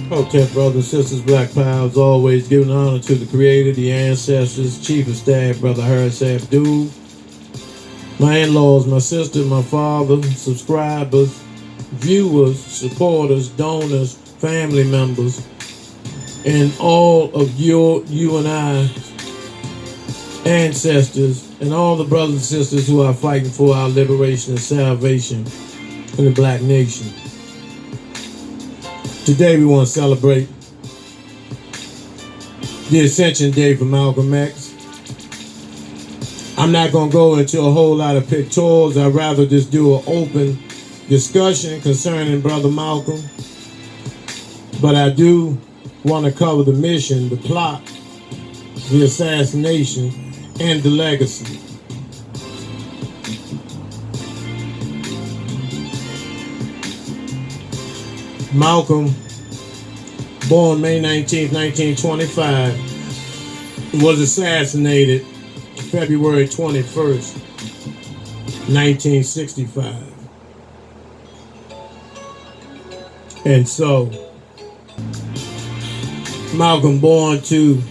Hotep brothers, sisters, black pals, always giving honor to the creator, the ancestors, chief of staff, brother Harris Abdul, my in-laws, my sister, my father, subscribers, viewers, supporters, donors, family members, and all of you and I ancestors, and all the brothers and sisters who are fighting for our liberation and salvation in the black nation. Today we want to celebrate the Ascension Day for Malcolm X. I'm not going to go into a whole lot of pictorials. I'd rather just do an open discussion concerning Brother Malcolm. But I do want to cover the mission, the plot, the assassination, and the legacy. Malcolm, born May 19, 1925, was assassinated February 21st, 1965. And so, Malcolm born to,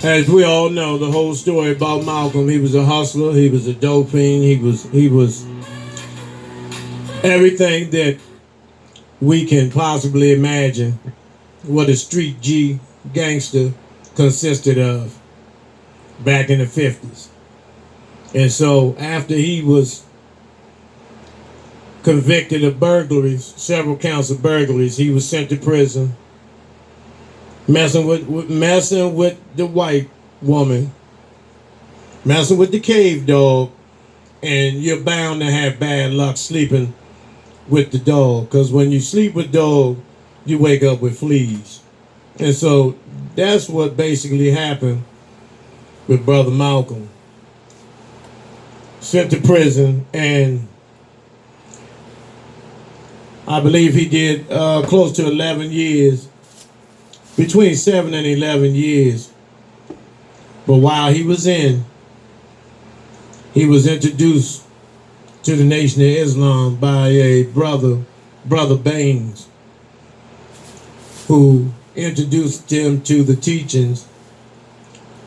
as we all know, the whole story about Malcolm. He was a hustler, he was a dope fiend, he was everything that we can possibly imagine what a street G gangster consisted of back in the 50s. And so after he was convicted of burglaries, several counts of burglaries, he was sent to prison, messing with the white woman, messing with the cave dog, and you're bound to have bad luck sleeping with the dog, because when you sleep with dog, you wake up with fleas. And so that's what basically happened with Brother Malcolm. Sent to prison, and I believe he did close to 11 years, between 7 and 11 years. But while he was in, he was introduced to the Nation of Islam by a brother Baines, who introduced him to the teachings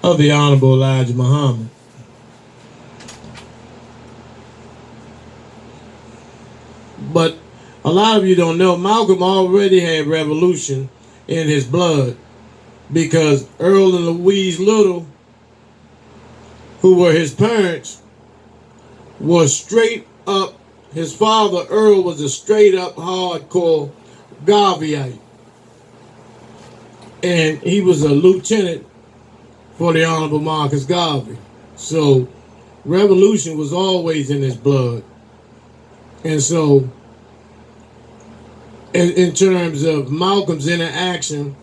of the Honorable Elijah Muhammad. But a lot of you don't know, Malcolm already had revolution in his blood, because Earl and Louise Little, who were his parents, was straight up, his father Earl was a straight up hardcore Garveyite. And he was a lieutenant for the Honorable Marcus Garvey. So revolution was always in his blood. And so in terms of Malcolm's interaction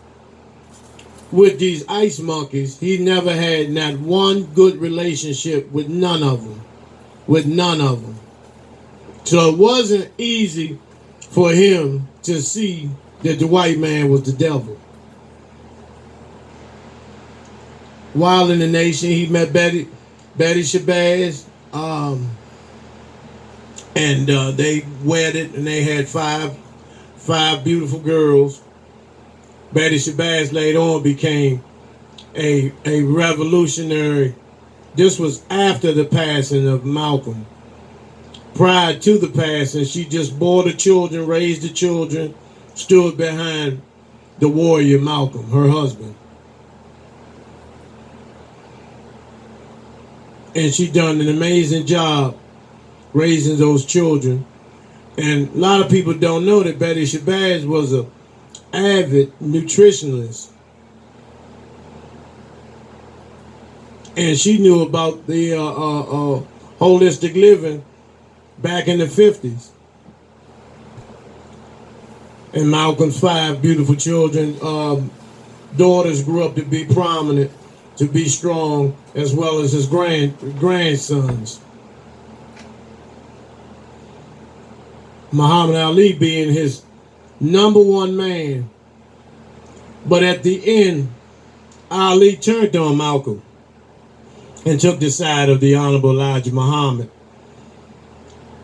with these ice monkeys, he never had not one good relationship with none of them. So it wasn't easy for him to see that the white man was the devil. While in the Nation, he met Betty Shabazz, and they wedded, and they had five beautiful girls. Betty Shabazz later on became a revolutionary. This was after the passing of Malcolm. Prior to the passing, she just bore the children, raised the children, stood behind the warrior Malcolm, her husband. And she done an amazing job raising those children. And a lot of people don't know that Betty Shabazz was an avid nutritionalist. And she knew about the holistic living back in the 50s. And Malcolm's 5 beautiful children, daughters grew up to be prominent, to be strong, as well as his grandsons. Muhammad Ali being his #1 man. But at the end, Ali turned on Malcolm and took the side of the Honorable Elijah Muhammad.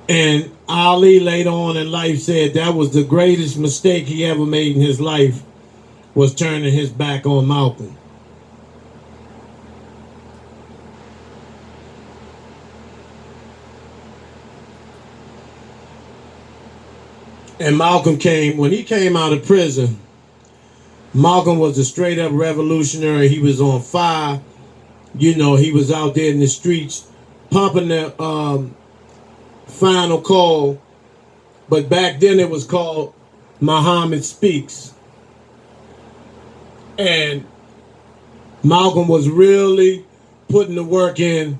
And Ali later on in life said that was the greatest mistake he ever made in his life, was turning his back on Malcolm. And Malcolm when he came out of prison, Malcolm was a straight up revolutionary. He was on fire. You know, he was out there in the streets pumping the final call. But back then it was called Muhammad Speaks. And Malcolm was really putting the work in,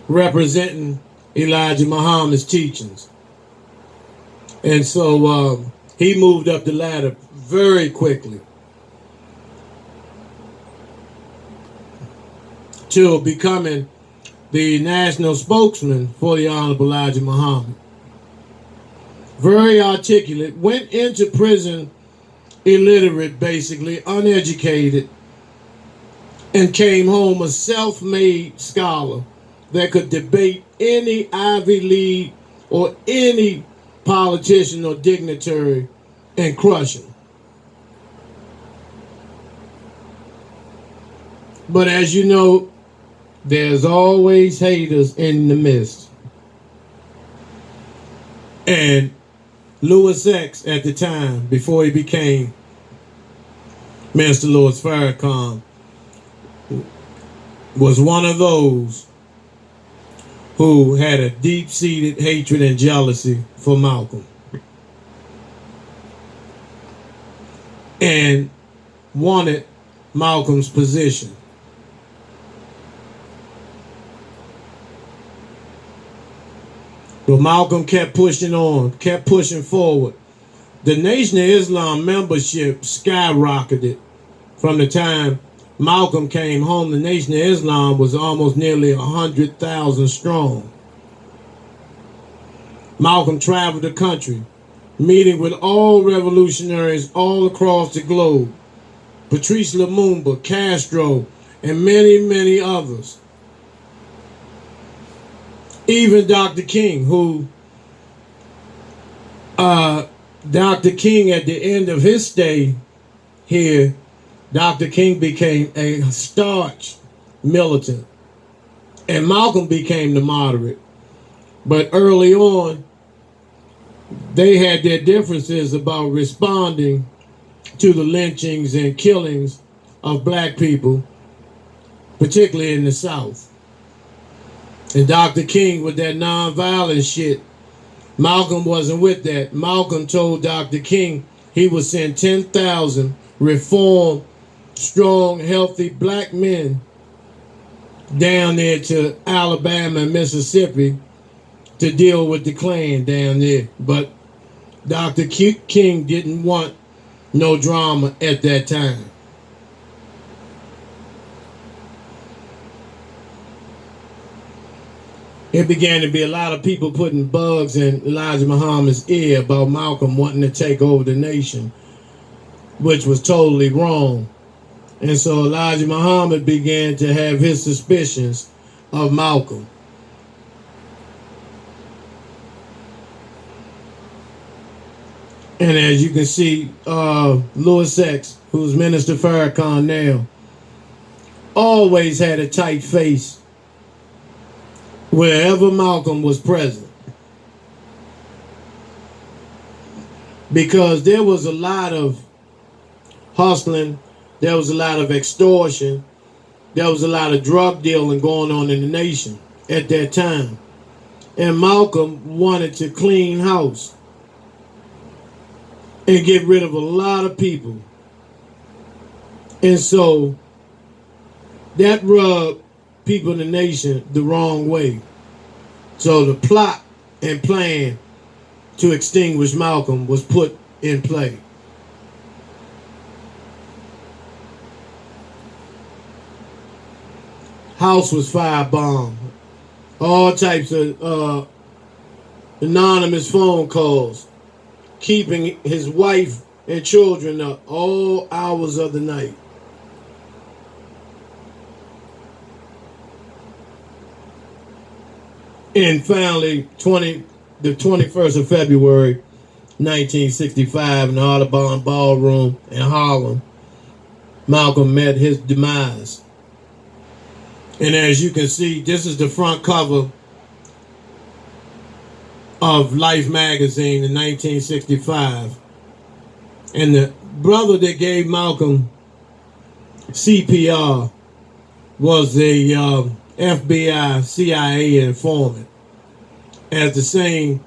representing Elijah Muhammad's teachings. And so he moved up the ladder very quickly to becoming the national spokesman for the Honorable Elijah Muhammad. Very articulate, went into prison illiterate, basically, uneducated, and came home a self-made scholar that could debate any Ivy League or any politician or dignitary and crush him. But as you know, there's always haters in the midst. And Louis X at the time, before he became Minister Louis Farrakhan, was one of those who had a deep-seated hatred and jealousy for Malcolm and wanted Malcolm's position. But Malcolm kept pushing on, kept pushing forward. The Nation of Islam membership skyrocketed from the time Malcolm came home. The Nation of Islam was almost nearly 100,000 strong. Malcolm traveled the country, meeting with all revolutionaries all across the globe. Patrice Lumumba, Castro, and many, many others. Even Dr. King, who Dr. King at the end of his stay here, Dr. King became a staunch militant, and Malcolm became the moderate. But early on, they had their differences about responding to the lynchings and killings of black people, particularly in the South. And Dr. King with that nonviolent shit, Malcolm wasn't with that. Malcolm told Dr. King he would send 10,000 reformed, strong, healthy black men down there to Alabama and Mississippi to deal with the Klan down there. But Dr. King didn't want no drama at that time. It began to be a lot of people putting bugs in Elijah Muhammad's ear about Malcolm wanting to take over the nation, which was totally wrong. And so Elijah Muhammad began to have his suspicions of Malcolm. And as you can see, Louis X, who's Minister Farrakhan now, always had a tight face wherever Malcolm was present. Because there was a lot of hustling, there was a lot of extortion, there was a lot of drug dealing going on in the nation at that time. And Malcolm wanted to clean house and get rid of a lot of people. And so that rubbed people in the nation the wrong way. So the plot and plan to extinguish Malcolm was put in play. House was firebombed. All types of anonymous phone calls, keeping his wife and children up all hours of the night. And finally, the 21st of February, 1965, in the Audubon Ballroom in Harlem, Malcolm met his demise. And as you can see, this is the front cover of Life magazine in 1965. And the brother that gave Malcolm CPR was a FBI, CIA informant. As the same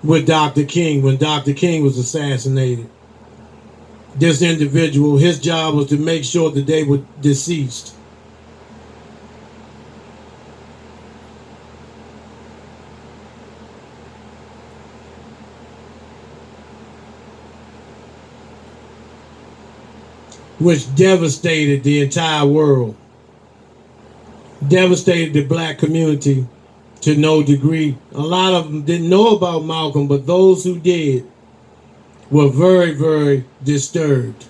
with Dr. King, when Dr. King was assassinated. This individual, his job was to make sure that they were deceased. Which devastated the entire world. Devastated the black community to no degree. A lot of them didn't know about Malcolm, but those who did were very, very disturbed.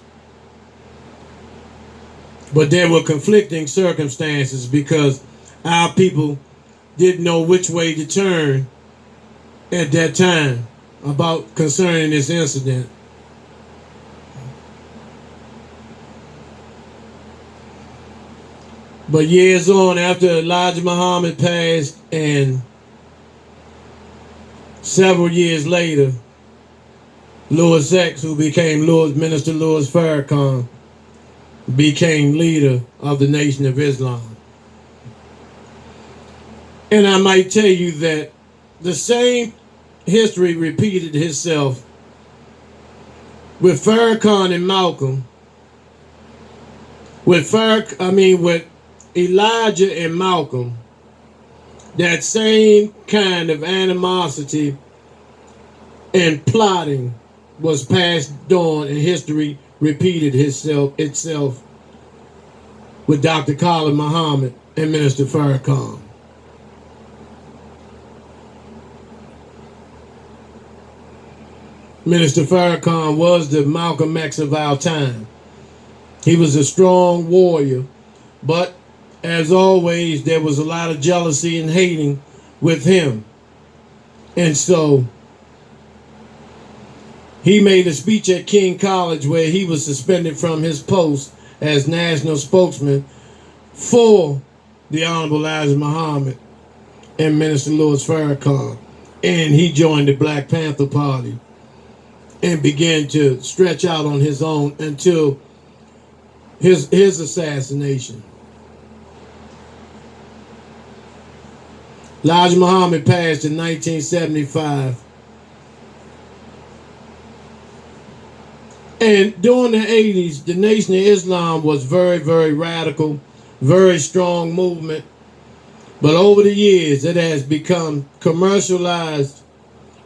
But there were conflicting circumstances because our people didn't know which way to turn at that time about concerning this incident. But years on, after Elijah Muhammad passed, and several years later, Louis X, who became Minister Louis Farrakhan, became leader of the Nation of Islam. And I might tell you that the same history repeated itself with Farrakhan and Malcolm, with Elijah and Malcolm. That same kind of animosity and plotting was passed on, and history repeated itself with Dr. Khalid Muhammad and Minister Farrakhan. Minister Farrakhan was the Malcolm X of our time. He was a strong warrior, but as always, there was a lot of jealousy and hating with him. And so he made a speech at King College where he was suspended from his post as national spokesman for the Honorable Elijah Muhammad and Minister Louis Farrakhan. And he joined the Black Panther Party and began to stretch out on his own until his assassination. Elijah Muhammad passed in 1975. And during the 80s, the Nation of Islam was very, very radical, very strong movement. But over the years, it has become commercialized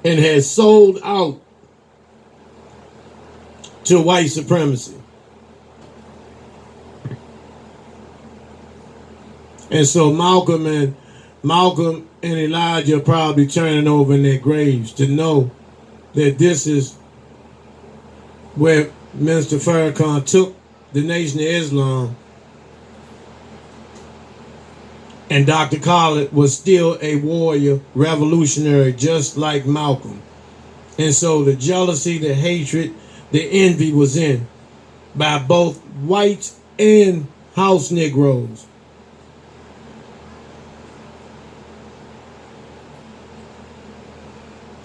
and has sold out to white supremacy. And so Malcolm and Elijah are probably turning over in their graves to know that this is where Minister Farrakhan took the Nation of Islam, and Dr. Khalid was still a warrior, revolutionary, just like Malcolm. And so the jealousy, the hatred, the envy was in by both whites and house Negroes.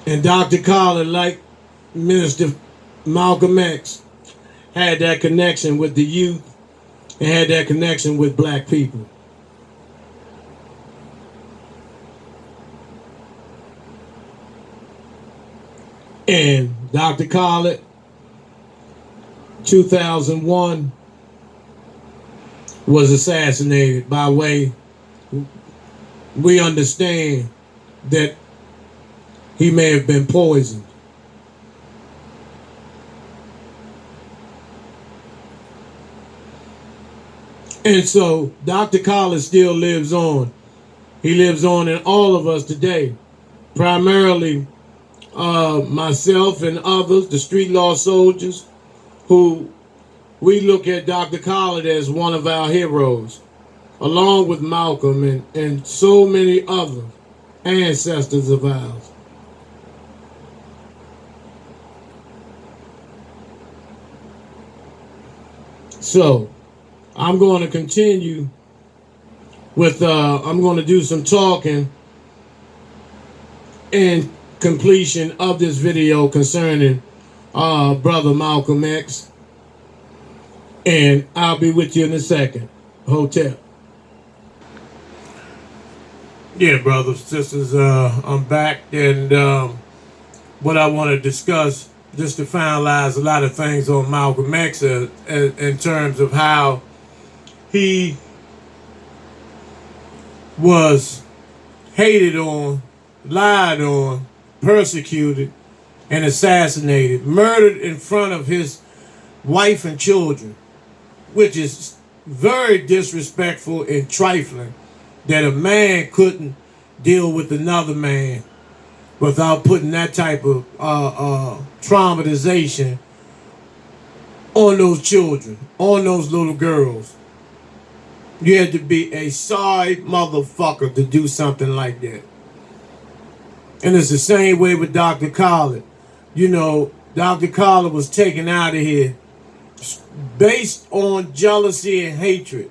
And Dr. Khalid, like Minister Malcolm X, had that connection with the youth and had that connection with black people. And Dr. Khalid, 2001, was assassinated by way, we understand that he may have been poisoned. And so Dr. Khalid still lives on. He lives on in all of us today. Primarily myself and others, the street law soldiers, who we look at Dr. Khalid as one of our heroes, along with Malcolm and so many others. ancestors of ours. So I'm going to continue with, I'm going to do some talking and completion of this video concerning Brother Malcolm X. And I'll be with you in a second. Hotel. Yeah, brothers, sisters, I'm back, and what I want to discuss, just to finalize a lot of things on Malcolm X in terms of how he was hated on, lied on, persecuted, and assassinated, murdered in front of his wife and children, which is very disrespectful and trifling, that a man couldn't deal with another man without putting that type of traumatization on those children, on those little girls. You had to be a sorry motherfucker to do something like that. And it's the same way with Dr. Khaled. You know, Dr. Khaled was taken out of here based on jealousy and hatred,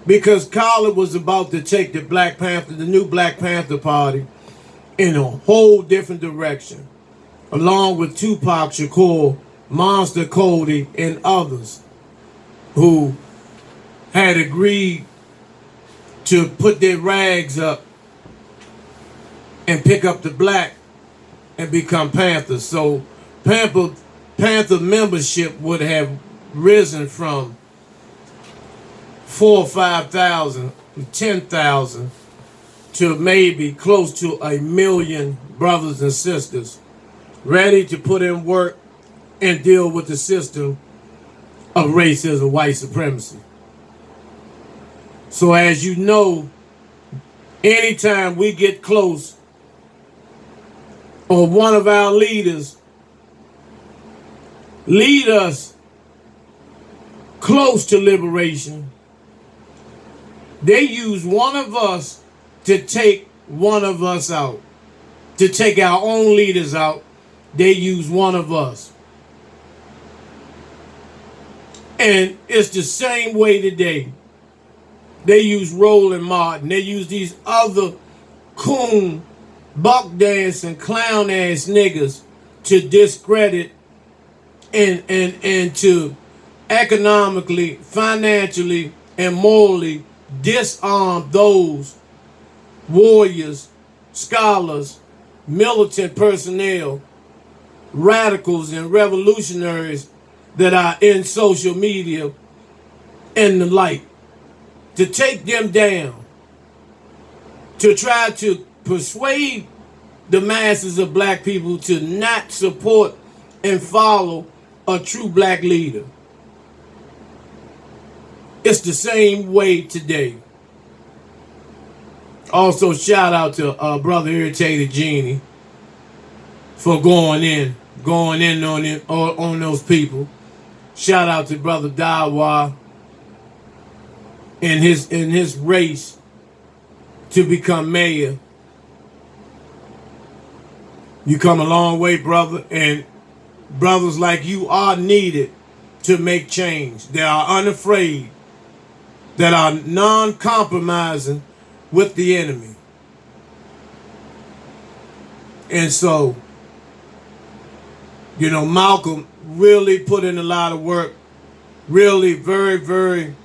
because Khaled was about to take the Black Panther, the new Black Panther Party, in a whole different direction, along with Tupac Shakur, Monster Cody, and others who had agreed to put their rags up and pick up the black and become Panthers. So Panther membership would have risen from 4,000 or 5,000, 10,000 to maybe close to 1 million brothers and sisters ready to put in work and deal with the system of racism, white supremacy. So as you know, anytime we get close, or one of our leaders lead us close to liberation, they use one of us to take one of us out, to take our own leaders out. They use one of us. And it's the same way today. They use Roland Martin. They use these other coon, buck dancing, clown ass niggas to discredit and to economically, financially, and morally disarm those warriors, scholars, militant personnel, radicals, and revolutionaries that are in social media and the like, to take them down, to try to persuade the masses of black people to not support and follow a true black leader. It's the same way today. Also, shout out to Brother Irritated Genie for going in on those people. Shout out to Brother Dawa in his race to become mayor. You come a long way, brother, and brothers like you are needed to make change. They are unafraid, that are non-compromising with the enemy. And so, you know, Malcolm really put in a lot of work, really very, very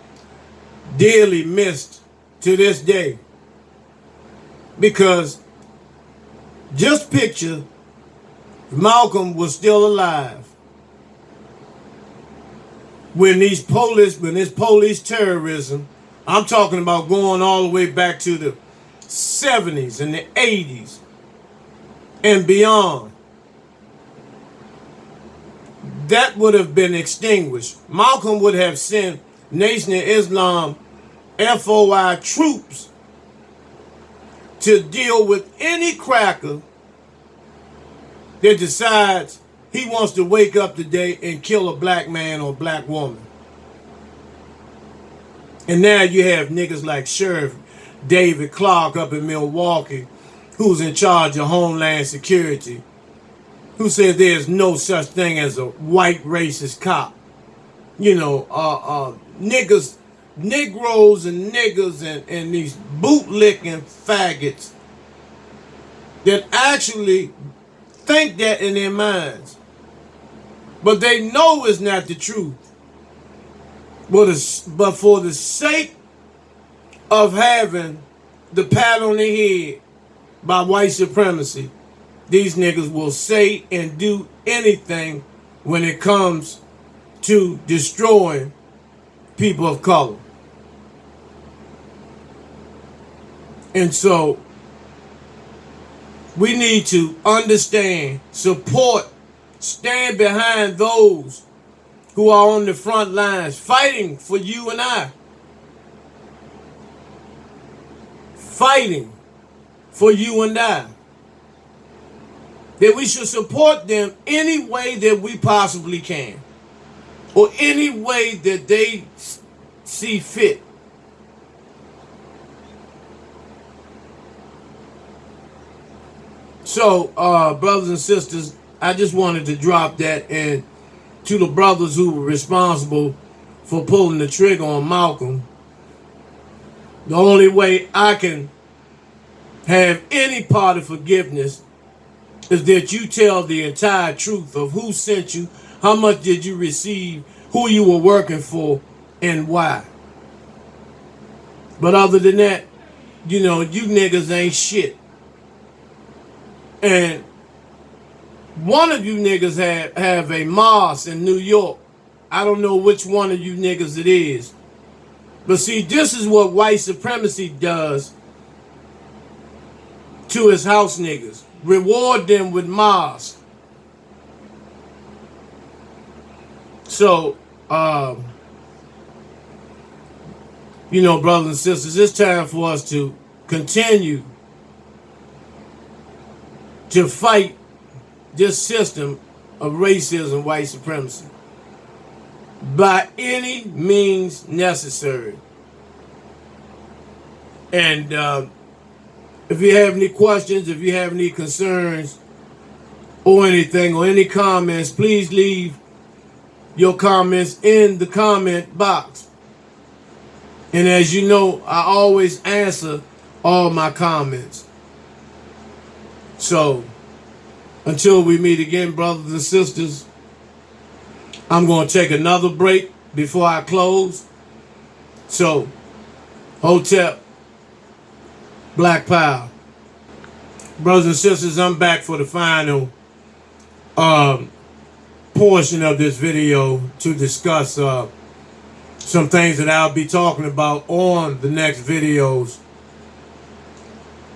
dearly missed to this day. Because just picture Malcolm was still alive when this police terrorism, I'm talking about going all the way back to the 70s and the 80s and beyond, that would have been extinguished. Malcolm would have sent Nation of Islam FOI troops to deal with any cracker that decides he wants to wake up today and kill a black man or black woman. And now you have niggas like Sheriff David Clark up in Milwaukee, who's in charge of Homeland Security, who said there's no such thing as a white racist cop. You know, niggas, Negroes and niggas and these bootlicking faggots that actually think that in their minds. But they know it's not the truth. But for the sake of having the pat on the head by white supremacy, these niggas will say and do anything when it comes to destroying people of color. And so we need to understand, support, stand behind those who are on the front lines fighting for you and I. Fighting for you and I. That we should support them any way that we possibly can. Or any way that they see fit. So, brothers and sisters, I just wanted to drop that, and to the brothers who were responsible for pulling the trigger on Malcolm, the only way I can have any part of forgiveness is that you tell the entire truth of who sent you, how much did you receive, who you were working for, and why. But other than that, you know, you niggas ain't shit. And one of you niggas have a mosque in New York. I don't know which one of you niggas it is. But see, this is what white supremacy does to his house niggas. Reward them with mosques. So, you know, brothers and sisters, it's time for us to continue to fight this system of racism, white supremacy, by any means necessary. And if you have any questions, if you have any concerns or anything, or any comments, please leave your comments in the comment box. And as you know, I always answer all my comments. So, until we meet again, brothers and sisters, I'm going to take another break before I close. So, Hotep, Black Power. Brothers and sisters, I'm back for the final portion of this video to discuss some things that I'll be talking about on the next videos.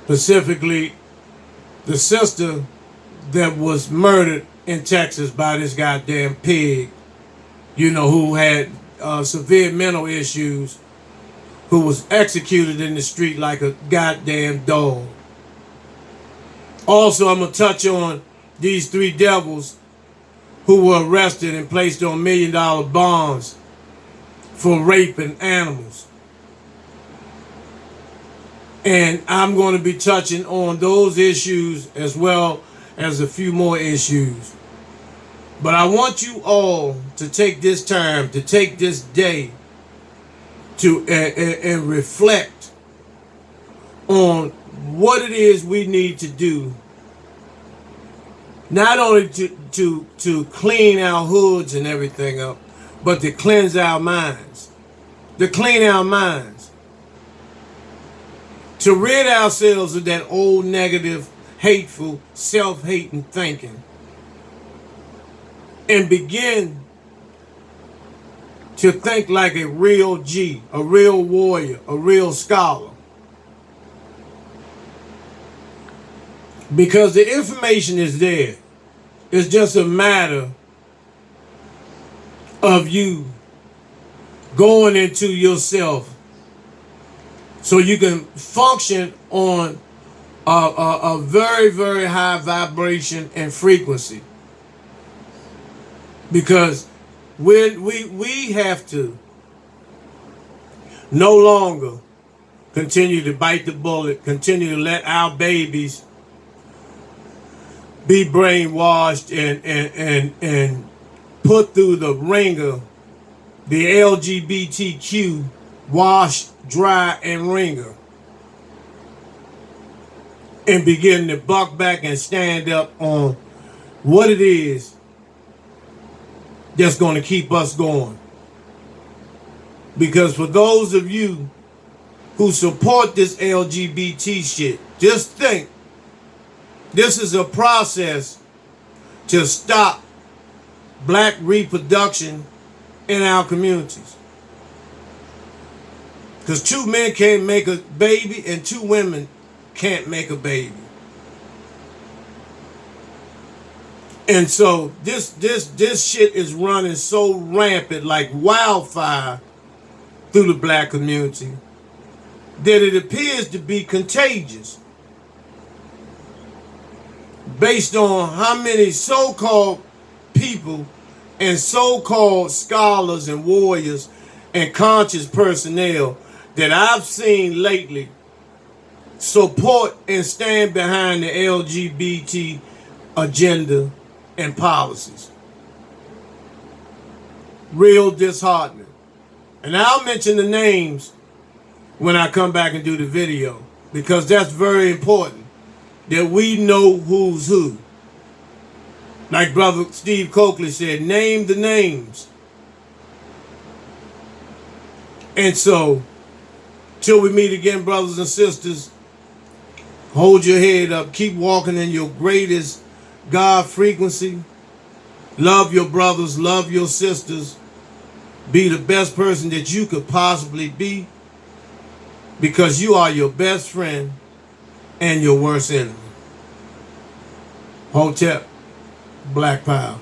Specifically, the sister that was murdered in Texas by this goddamn pig, you know, who had severe mental issues, who was executed in the street like a goddamn dog. Also, I'm going to touch on these three devils who were arrested and placed on $1 million bonds for raping animals. And I'm going to be touching on those issues as well as a few more issues. But I want you all to take this time, to take this day to and reflect on what it is we need to do, not only to clean our hoods and everything up, but to cleanse our minds, to clean our minds, to rid ourselves of that old negative, hateful, self-hating thinking, and begin to think like a real G, a real warrior, a real scholar. Because the information is there. It's just a matter of you going into yourself so you can function on a very, very high vibration and frequency. Because we have to no longer continue to bite the bullet, continue to let our babies be brainwashed and put through the ringer, the LGBTQ wash, dry, and ringer, and begin to buck back and stand up on what it is that's going to keep us going. Because for those of you who support this LGBT shit, just think this is a process to stop black reproduction in our communities. Because 2 men can't make a baby and 2 women can't make a baby. And so this shit is running so rampant like wildfire through the black community that it appears to be contagious based on how many so-called people and so-called scholars and warriors and conscious personnel that I've seen lately support and stand behind the LGBT agenda and policies. Real disheartening. And I'll mention the names when I come back and do the video, because that's very important that we know who's who. Like Brother Steve Coakley said, name the names. And so, till we meet again, brothers and sisters, hold your head up. Keep walking in your greatest God frequency. Love your brothers. Love your sisters. Be the best person that you could possibly be, because you are your best friend and your worst enemy. Hotep, Black Power.